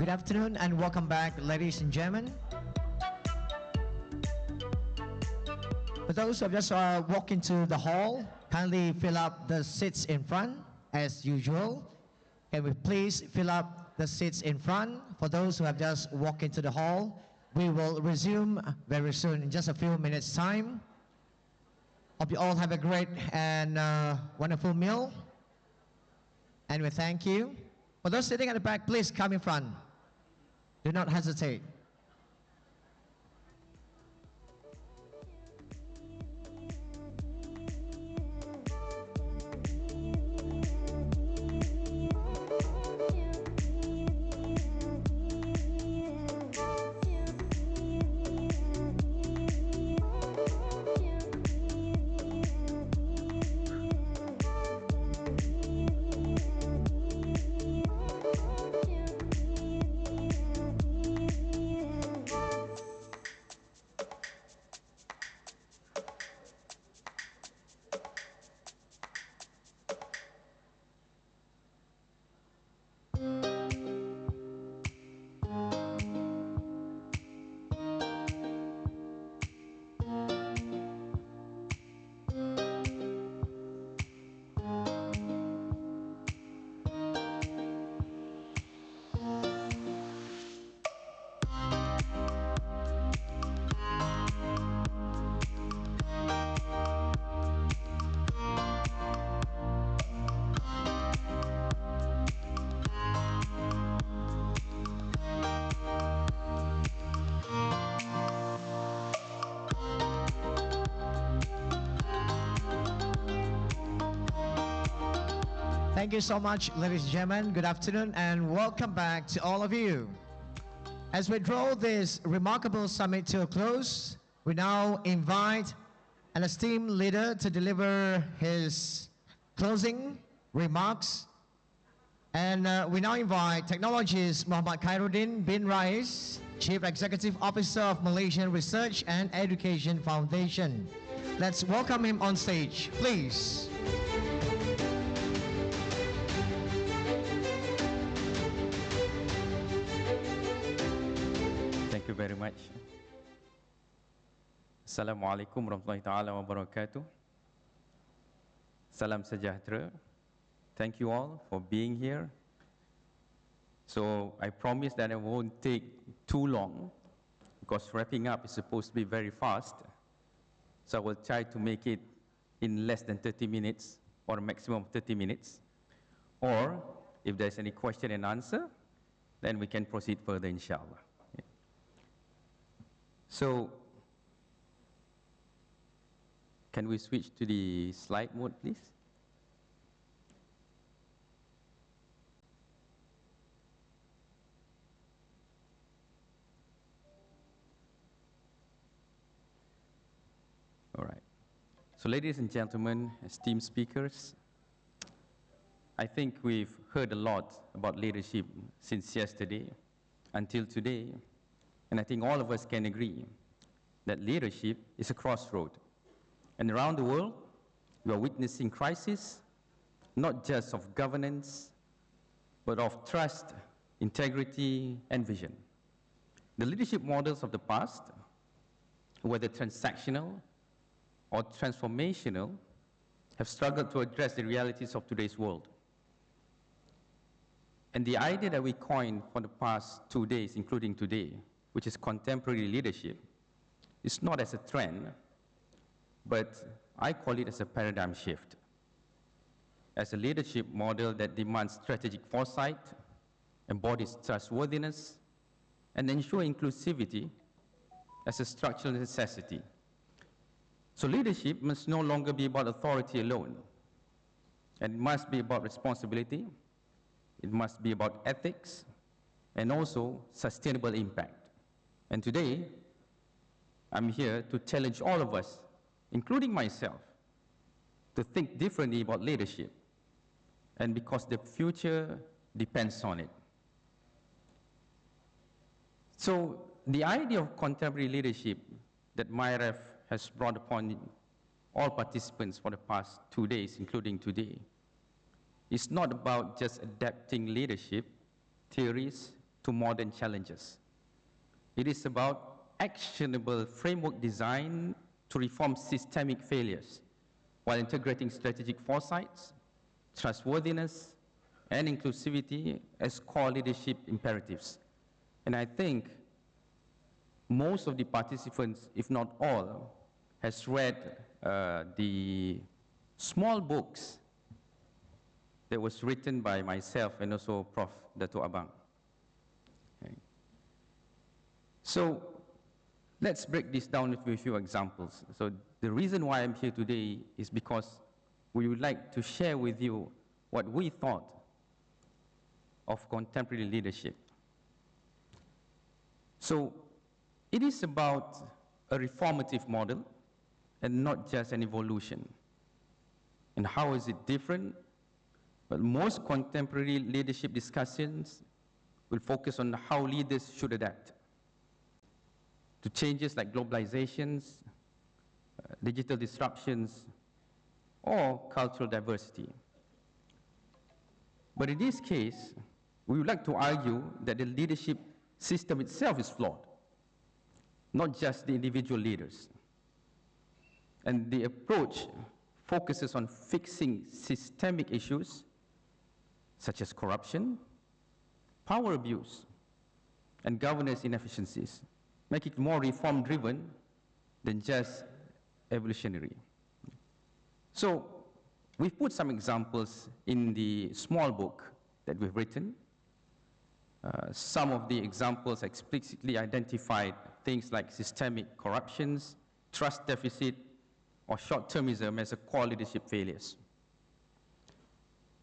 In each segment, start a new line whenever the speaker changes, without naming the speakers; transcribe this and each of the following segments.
Good afternoon and welcome back, ladies and gentlemen. For those who have just walked into the hall, kindly fill up the seats in front as usual. Can we please fill up the seats in front? For those who have just walked into the hall, we will resume very soon in just a few minutes' time. Hope you all have a great and wonderful meal. And we thank you. For those sitting at the back, please come in front. Do not hesitate. Thank you so much, ladies and gentlemen. Good afternoon and welcome back to all of you. As we draw this remarkable summit to a close, we now invite an esteemed leader to deliver his closing remarks. And we now invite technologist Mohd Khairuddin Rais, Chief Executive Officer of Malaysian Research and Education Foundation. Let's welcome him on stage, please.
Thank you very much. Assalamualaikum warahmatullahi taala wabarakatuh. Salam sejahtera. Thank you all for being here. So I promise that I won't take too long because wrapping up is supposed to be very fast. So I will try to make it in less than 30 minutes or a maximum of 30 minutes. Or if there's any question and answer, then we can proceed further, inshallah. So, can we switch to the slide mode, please? All right. So, ladies and gentlemen, esteemed speakers, I think we've heard a lot about leadership since yesterday until today. And I think all of us can agree that leadership is a crossroad. And around the world, we are witnessing crisis, not just of governance, but of trust, integrity, and vision. The leadership models of the past, whether transactional or transformational, have struggled to address the realities of today's world. And the idea that we coined for the past 2 days, including today, which is contemporary leadership, is not as a trend, but I call it as a paradigm shift. As a leadership model that demands strategic foresight, embodies trustworthiness, and ensures inclusivity as a structural necessity. So leadership must no longer be about authority alone, and it must be about responsibility, it must be about ethics, and also sustainable impact. And today, I'm here to challenge all of us, including myself, to think differently about leadership, and because the future depends on it. So the idea of contemporary leadership that MyREF has brought upon all participants for the past 2 days, including today, is not about just adapting leadership theories to modern challenges. It is about actionable framework design to reform systemic failures while integrating strategic foresights, trustworthiness, and inclusivity as core leadership imperatives. And I think most of the participants, if not all, has read the small books that was written by myself and also Prof. Datuk Abang. Okay. So let's break this down with a few examples. So the reason why I'm here today is because we would like to share with you what we thought of contemporary leadership. So it is about a reformative model and not just an evolution. And how is it different? Well, most contemporary leadership discussions will focus on how leaders should adapt to changes like globalizations, digital disruptions, or cultural diversity. But in this case, we would like to argue that the leadership system itself is flawed, not just the individual leaders. And the approach focuses on fixing systemic issues such as corruption, power abuse, and governance inefficiencies, make it more reform-driven than just evolutionary. So we've put some examples in the small book that we've written. Some of the examples explicitly identified things like systemic corruptions, trust deficit, or short-termism as a core leadership failures.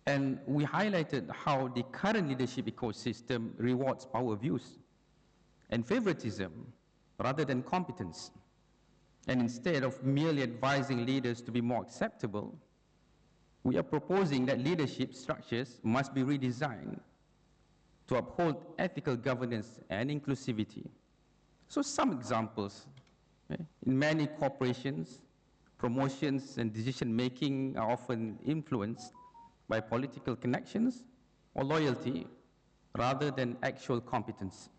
And we highlighted how the current leadership ecosystem rewards power abuse and favoritism rather than competence. And instead of merely advising leaders to be more acceptable, we are proposing that leadership structures must be redesigned to uphold ethical governance and inclusivity. So some examples. In many corporations, promotions and decision-making are often influenced by political connections or loyalty rather than actual competence.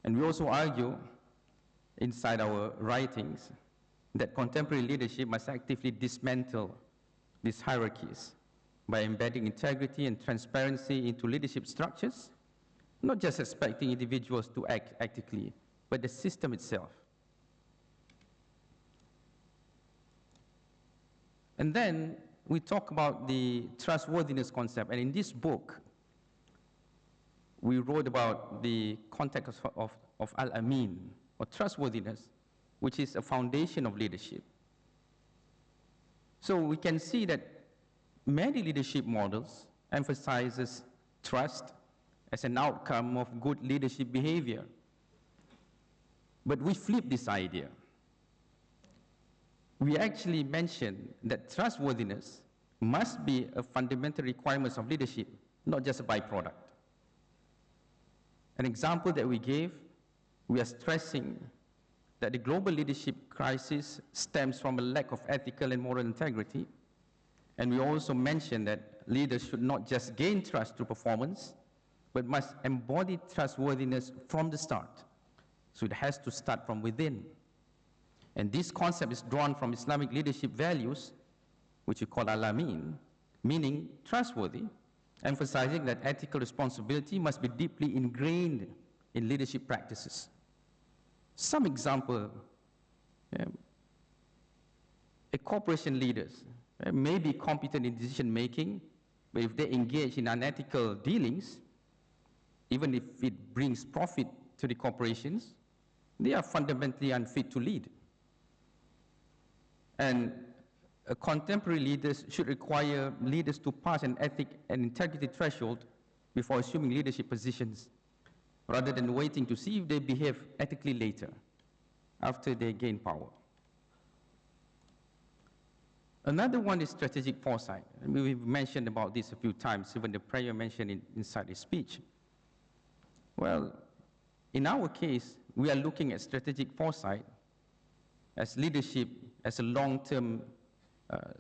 And we also argue inside our writings that contemporary leadership must actively dismantle these hierarchies by embedding integrity and transparency into leadership structures, not just expecting individuals to act ethically, but the system itself. And then we talk about the trustworthiness concept, and in this book, we wrote about the context of Al-Amin, or trustworthiness, which is a foundation of leadership. So we can see that many leadership models emphasizes trust as an outcome of good leadership behavior. But we flip this idea. We actually mention that trustworthiness must be a fundamental requirement of leadership, not just a byproduct. An example that we gave, we are stressing that the global leadership crisis stems from a lack of ethical and moral integrity. And we also mentioned that leaders should not just gain trust through performance, but must embody trustworthiness from the start. So it has to start from within. And this concept is drawn from Islamic leadership values, which we call Al-Amin, meaning trustworthy, emphasizing that ethical responsibility must be deeply ingrained in leadership practices. Some example, a corporation leaders may be competent in decision making, but if they engage in unethical dealings, even if it brings profit to the corporations, they are fundamentally unfit to lead. And contemporary leaders should require leaders to pass an ethic and integrity threshold before assuming leadership positions, rather than waiting to see if they behave ethically later, after they gain power. Another one is strategic foresight. I mean, we've mentioned about this a few times, even the Premier mentioned it inside his speech. Well, in our case, we are looking at strategic foresight as leadership as a long-term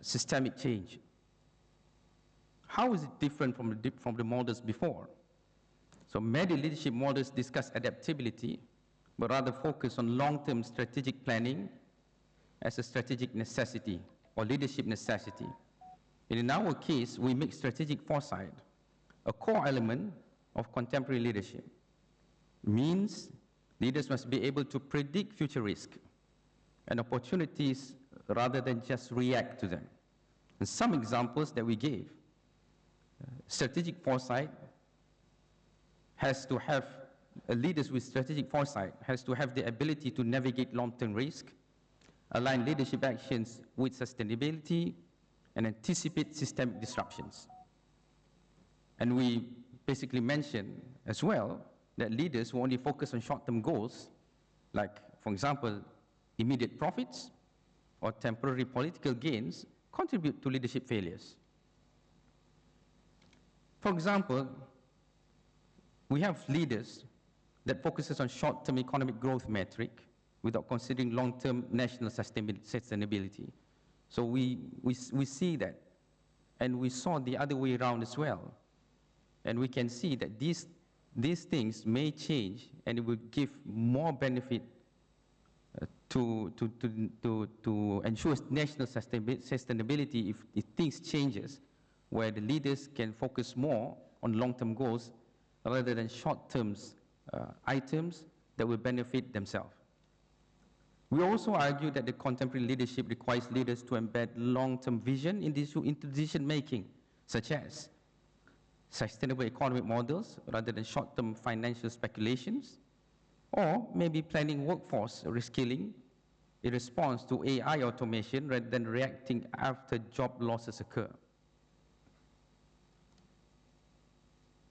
systemic change. How is it different from the models before? So many leadership models discuss adaptability, but rather focus on long-term strategic planning as a strategic necessity or leadership necessity. And in our case, we make strategic foresight a core element of contemporary leadership. Means leaders must be able to predict future risk and opportunities rather than just react to them. And some examples that we gave, strategic foresight has to have, leaders with strategic foresight has to have the ability to navigate long-term risk, align leadership actions with sustainability, and anticipate systemic disruptions. And we basically mentioned as well that leaders who only focus on short-term goals, like, for example, immediate profits or temporary political gains, contribute to leadership failures. For example, we have leaders that focuses on short-term economic growth metric without considering long-term national sustainability. So we see that, and we saw the other way around as well. And we can see that these things may change, and it will give more benefit to ensure national sustainability if things changes, where the leaders can focus more on long-term goals rather than short-term items that will benefit themselves. We also argue that the contemporary leadership requires leaders to embed long-term vision into decision-making, such as sustainable economic models rather than short-term financial speculations, or maybe planning workforce reskilling in response to AI automation rather than reacting after job losses occur.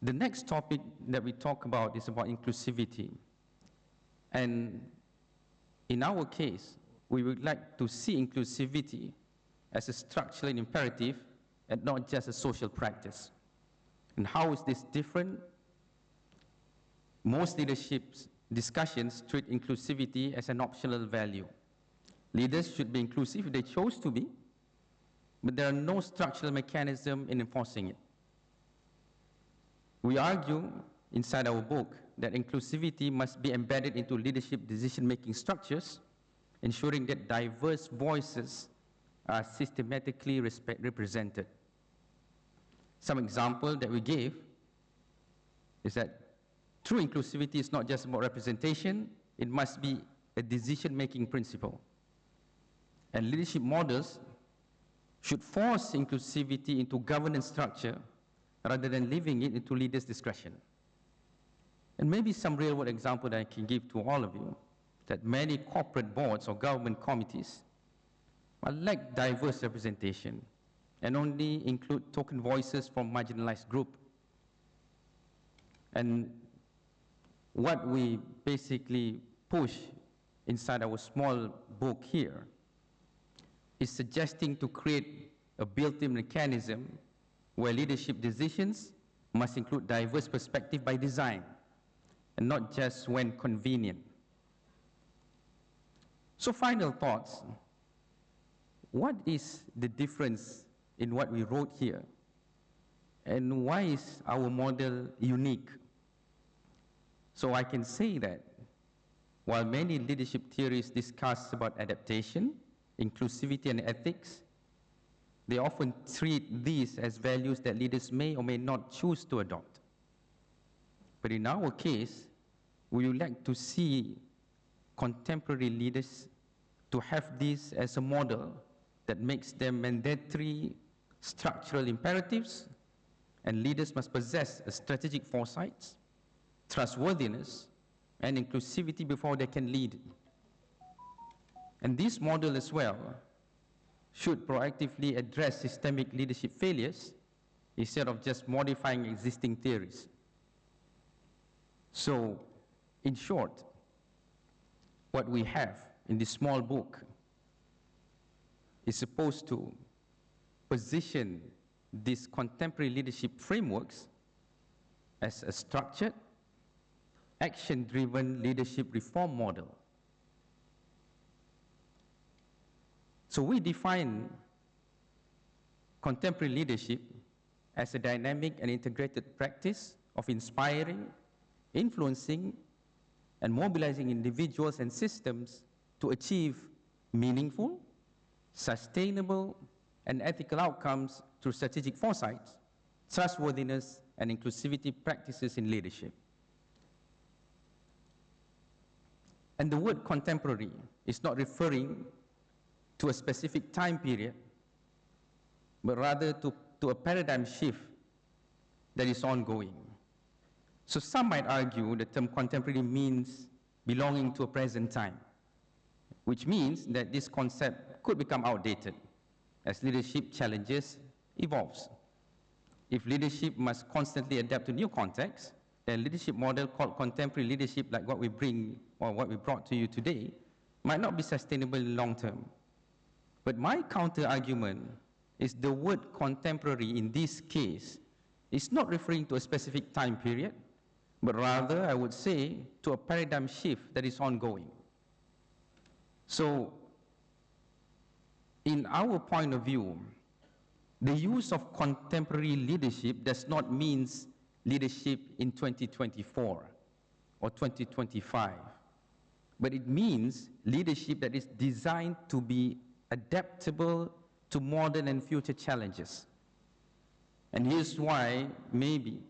The next topic that we talk about is about inclusivity. And in our case, we would like to see inclusivity as a structural imperative and not just a social practice. And how is this different? Most leadership discussions treat inclusivity as an optional value. Leaders should be inclusive if they chose to be, but there are no structural mechanism in enforcing it. We argue inside our book that inclusivity must be embedded into leadership decision-making structures, ensuring that diverse voices are systematically represented. Some example that we gave is that true inclusivity is not just about representation, it must be a decision-making principle. And leadership models should force inclusivity into governance structure rather than leaving it into leaders' discretion. And maybe some real-world example that I can give to all of you, that many corporate boards or government committees lack diverse representation and only include token voices from marginalized group. And what we basically push inside our small book here is suggesting to create a built-in mechanism where leadership decisions must include diverse perspective by design and not just when convenient. So final thoughts. What is the difference in what we wrote here? And why is our model unique? So I can say that while many leadership theories discuss about adaptation, inclusivity, and ethics, they often treat these as values that leaders may or may not choose to adopt. But in our case, we would like to see contemporary leaders to have this as a model that makes them mandatory structural imperatives, and leaders must possess a strategic foresight, trustworthiness, and inclusivity before they can lead. And this model as well should proactively address systemic leadership failures instead of just modifying existing theories. So, in short, what we have in this small book is supposed to position these contemporary leadership frameworks as a structured, action-driven leadership reform model. So we define contemporary leadership as a dynamic and integrated practice of inspiring, influencing, and mobilizing individuals and systems to achieve meaningful, sustainable, and ethical outcomes through strategic foresight, trustworthiness, and inclusivity practices in leadership. And the word contemporary is not referring to a specific time period, but rather to a paradigm shift that is ongoing. So some might argue the term contemporary means belonging to a present time, which means that this concept could become outdated as leadership challenges evolves. If leadership must constantly adapt to new contexts, then leadership model called contemporary leadership, like what we bring or what we brought to you today, might not be sustainable in the long term. But my counter-argument is the word contemporary in this case is not referring to a specific time period, but rather, I would say, to a paradigm shift that is ongoing. So, in our point of view, the use of contemporary leadership does not mean leadership in 2024 or 2025, but it means leadership that is designed to be adaptable to modern and future challenges. And here's why maybe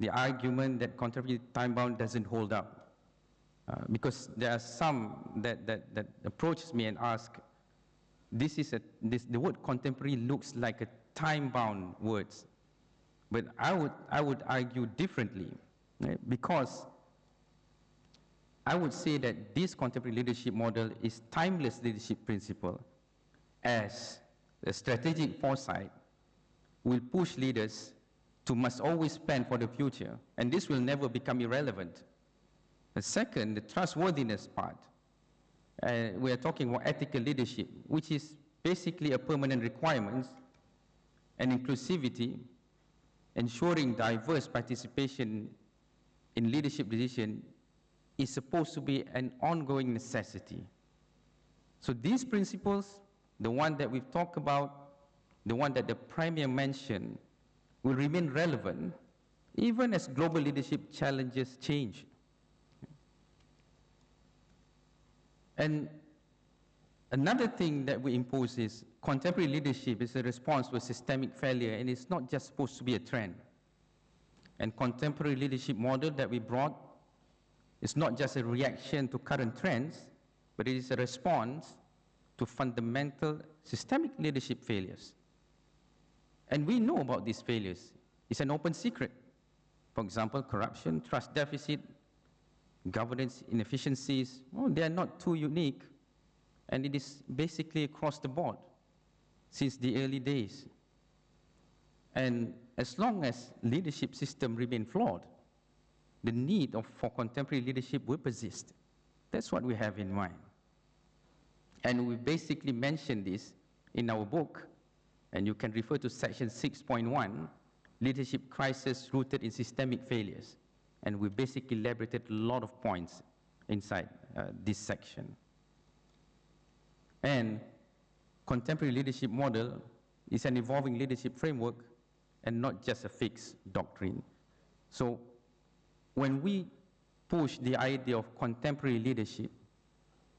the argument that contemporary time-bound doesn't hold up. Because there are some that approaches me and ask, the word contemporary looks like a time-bound word. But I would argue differently, right? Because I would say that this contemporary leadership model is timeless leadership principle, as the strategic foresight will push leaders must always plan for the future, and this will never become irrelevant. The second, the trustworthiness part. We are talking about ethical leadership, which is basically a permanent requirement, and inclusivity, ensuring diverse participation in leadership decision is supposed to be an ongoing necessity. So these principles, the one that we've talked about, the one that the Premier mentioned, will remain relevant even as global leadership challenges change. And another thing that we impose is contemporary leadership is a response to a systemic failure, and it's not just supposed to be a trend. And contemporary leadership model that we brought is not just a reaction to current trends, but it is a response to fundamental systemic leadership failures. And we know about these failures. It's an open secret. For example, corruption, trust deficit, governance inefficiencies, they are not too unique, and it is basically across the board since the early days. And as long as leadership system remain flawed, the need for contemporary leadership will persist. That's what we have in mind. And we basically mentioned this in our book, and you can refer to section 6.1, Leadership Crisis Rooted in Systemic Failures. And we basically elaborated a lot of points inside this section. And contemporary leadership model is an evolving leadership framework and not just a fixed doctrine. So when we push the idea of contemporary leadership,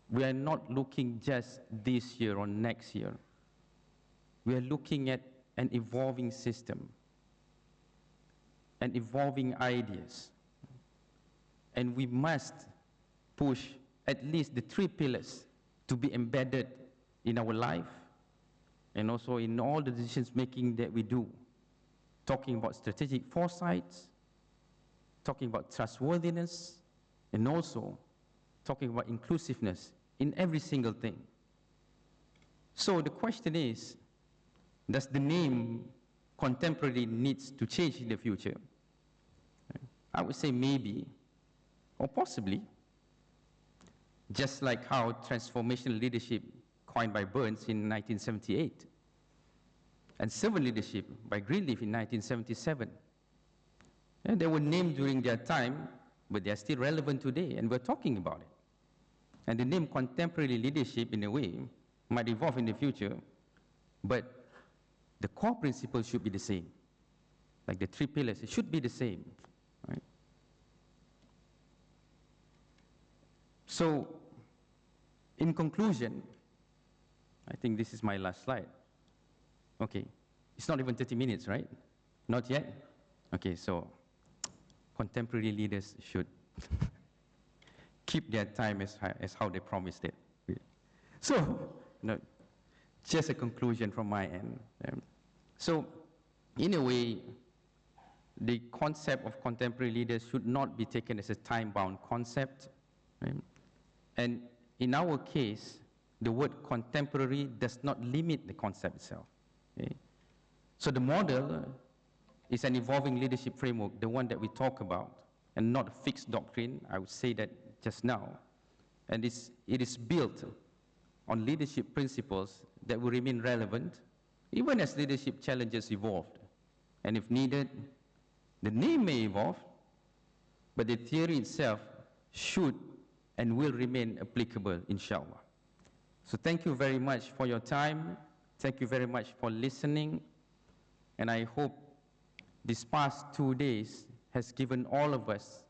we are not looking just this year or next year. We are looking at an evolving system, and evolving ideas. And we must push at least the 3 pillars to be embedded in our life and also in all the decisions making that we do. Talking about strategic foresight, talking about trustworthiness, and also talking about inclusiveness in every single thing. So the question is, does the name contemporary needs to change in the future? I would say maybe, or possibly, just like how transformational leadership coined by Burns in 1978, and servant leadership by Greenleaf in 1977. And they were named during their time, but they are still relevant today, and we're talking about it. And the name contemporary leadership, in a way, might evolve in the future, but the core principles should be the same. Like the 3 pillars, it should be the same, right? So, in conclusion, I think this is my last slide. Okay, it's not even 30 minutes, right? Not yet? Okay, so contemporary leaders should keep their time as how they promised it. So, no, just a conclusion from my end. So, in a way, the concept of contemporary leaders should not be taken as a time-bound concept. Right? And in our case, the word contemporary does not limit the concept itself. Okay? So the model is an evolving leadership framework, the one that we talk about, and not a fixed doctrine. I would say that just now. And it is built on leadership principles that will remain relevant, even as leadership challenges evolved. And if needed, the name may evolve, but the theory itself should and will remain applicable, inshallah. So thank you very much for your time. Thank you very much for listening. And I hope this past 2 days has given all of us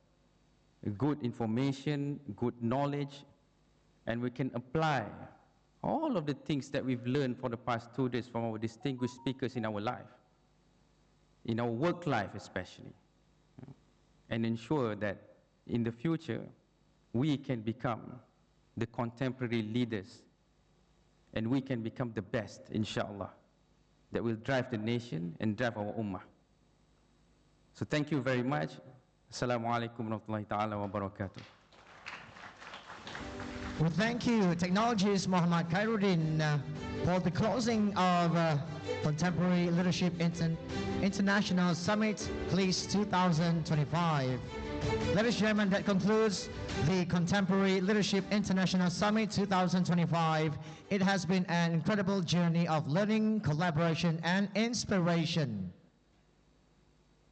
good information, good knowledge, and we can apply all of the things that we've learned for the past 2 days from our distinguished speakers in our life, in our work life especially, and ensure that in the future we can become the contemporary leaders, and we can become the best, inshallah, that will drive the nation and drive our ummah. So thank you very much. Assalamu alaikum warahmatullahi ta'ala wa barakatuh.
Well, thank you, Technologist Mohd Khairuddin, for the closing of Contemporary Leadership International Summit, CLIS 2025. Ladies and gentlemen, that concludes the Contemporary Leadership International Summit 2025. It has been an incredible journey of learning, collaboration, and inspiration.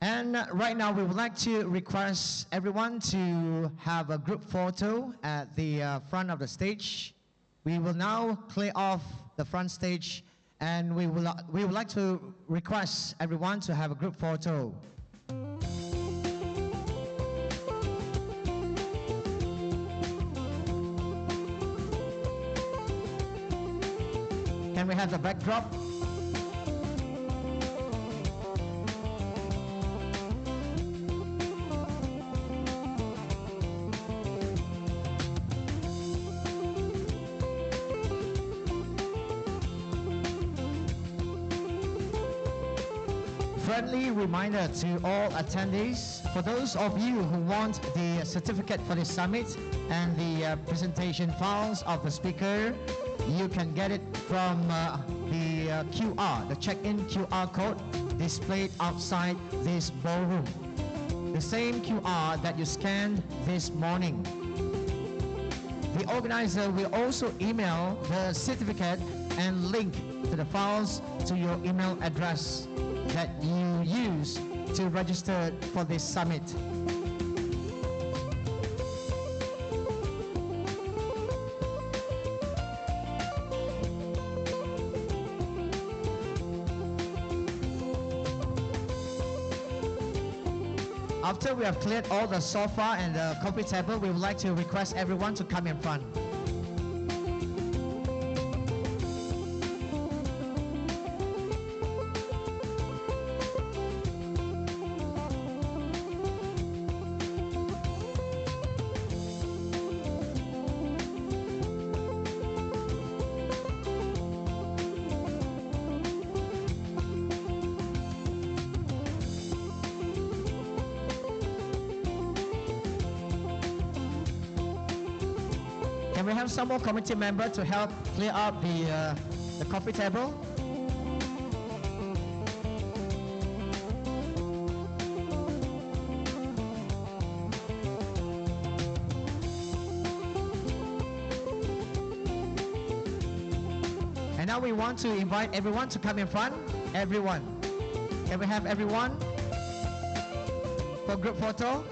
And right now, we would like to request everyone to have a group photo at the front of the stage. We will now clear off the front stage, and we would like to request everyone to have a group photo. Can we have the backdrop? Friendly reminder to all attendees, for those of you who want the certificate for the summit and the presentation files of the speaker, you can get it from the QR, the check-in QR code displayed outside this ballroom. The same QR that you scanned this morning. The organizer will also email the certificate and link to the files to your email address that you use to register for this summit. After we have cleared all the sofa and the coffee table, we would like to request everyone to come in front. Can we have some more committee members to help clear up the coffee table? And now we want to invite everyone to come in front. Everyone. Can we have everyone for group photo?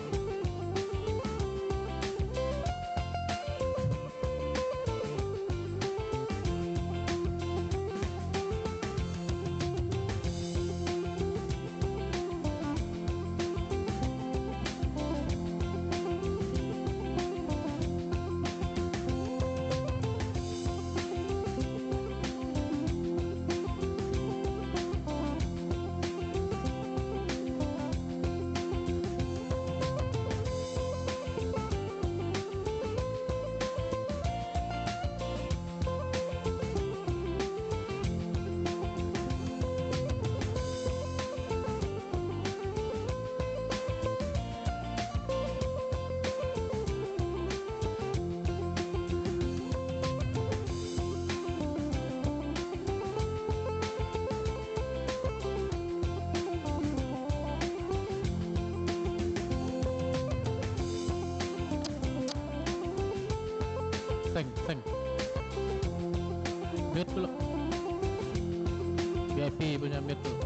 Thank. Mute dulu. VIP punya mute dulu.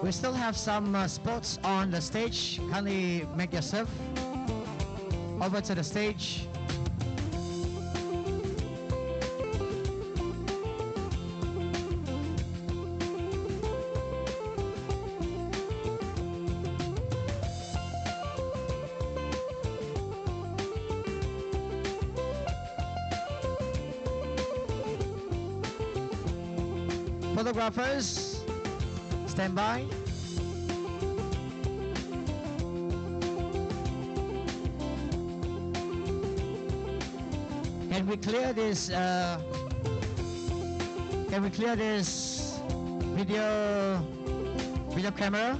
We still have some spots on the stage. Kindly make yourself over to the stage. Photographers, stand by. Can we clear this? Can we clear this video camera?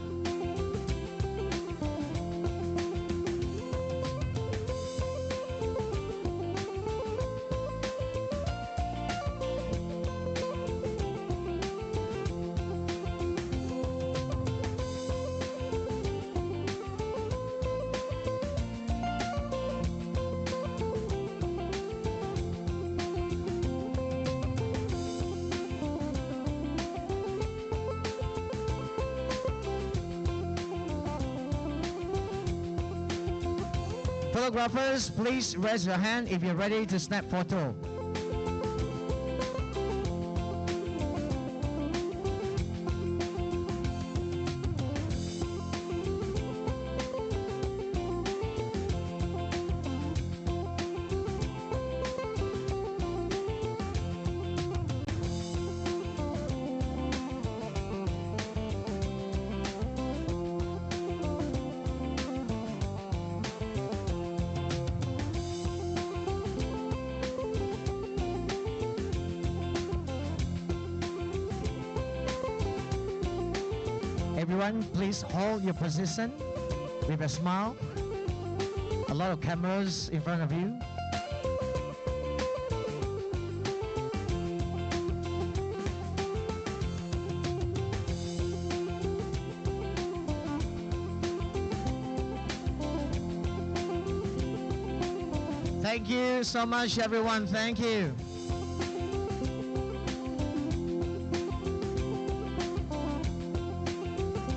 Photographers, please raise your hand if you're ready to snap photo. Everyone, please hold your position with a smile. A lot of cameras in front of you. Thank you so much, everyone. Thank you.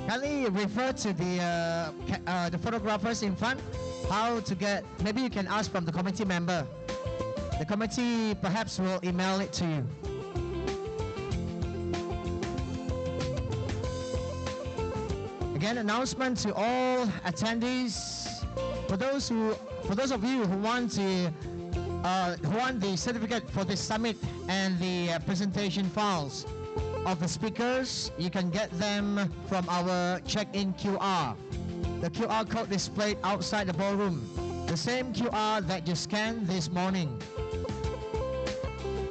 Kindly refer to the photographers in front. How to get? Maybe you can ask from the committee member. The committee perhaps will email it to you. Again, announcement to all attendees. For those of you who want the certificate for the summit and the presentation files of the speakers, you can get them from our check-in QR. The QR code displayed outside the ballroom. The same QR that you scanned this morning.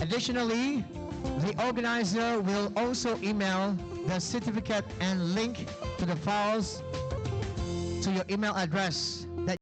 Additionally, the organizer will also email the certificate and link to the files to your email address.